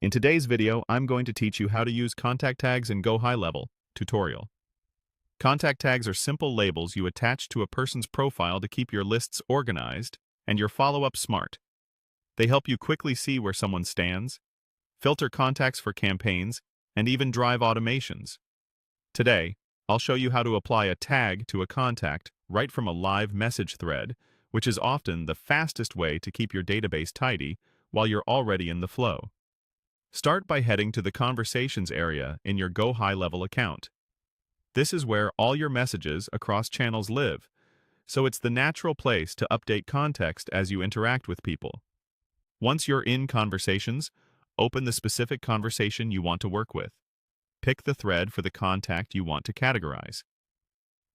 In today's video, I'm going to teach you how to use contact tags in GoHighLevel tutorial. Contact tags are simple labels you attach to a person's profile to keep your lists organized and your follow-up smart. They help you quickly see where someone stands, filter contacts for campaigns, and even drive automations. Today, I'll show you how to apply a tag to a contact right from a live message thread, which is often the fastest way to keep your database tidy while you're already in the flow. Start by heading to the Conversations area in your GoHighLevel account. This is where all your messages across channels live, so it's the natural place to update context as you interact with people. Once you're in Conversations, open the specific conversation you want to work with. Pick the thread for the contact you want to categorize.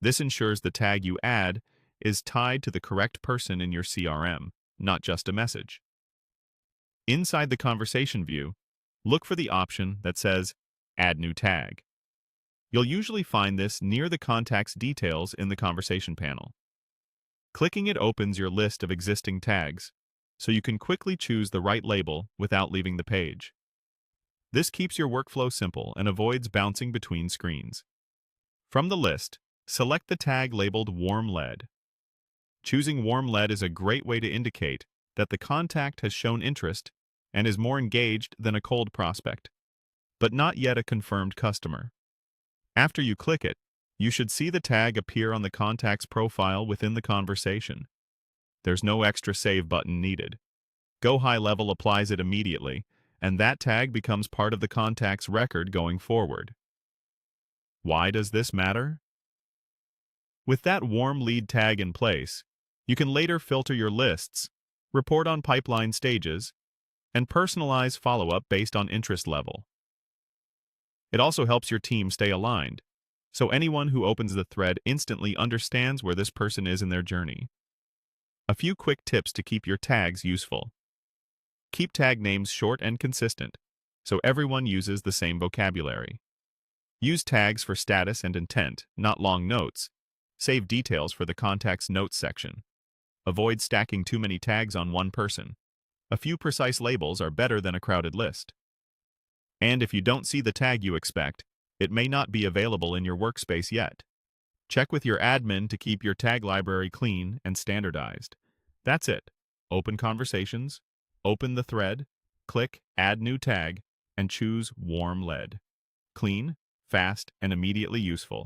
This ensures the tag you add is tied to the correct person in your CRM, not just a message. Inside the conversation view, look for the option that says Add New Tag. You'll usually find this near the contact's details in the conversation panel. Clicking it opens your list of existing tags, so you can quickly choose the right label without leaving the page. This keeps your workflow simple and avoids bouncing between screens. From the list, select the tag labeled Warm Lead. Choosing Warm Lead is a great way to indicate that the contact has shown interest and is more engaged than a cold prospect, but not yet a confirmed customer. After you click it, you should see the tag appear on the contact's profile within the conversation. There's no extra save button needed. GoHighLevel applies it immediately, and that tag becomes part of the contact's record going forward. Why does this matter? With that warm lead tag in place, you can later filter your lists, report on pipeline stages, and personalize follow-up based on interest level. It also helps your team stay aligned, so anyone who opens the thread instantly understands where this person is in their journey. A few quick tips to keep your tags useful. Keep tag names short and consistent, so everyone uses the same vocabulary. Use tags for status and intent, not long notes. Save details for the contact's notes section. Avoid stacking too many tags on one person. A few precise labels are better than a crowded list. And if you don't see the tag you expect, it may not be available in your workspace yet. Check with your admin to keep your tag library clean and standardized. That's it. Open Conversations, open the thread, click Add New Tag, and choose Warm Lead. Clean, fast, and immediately useful.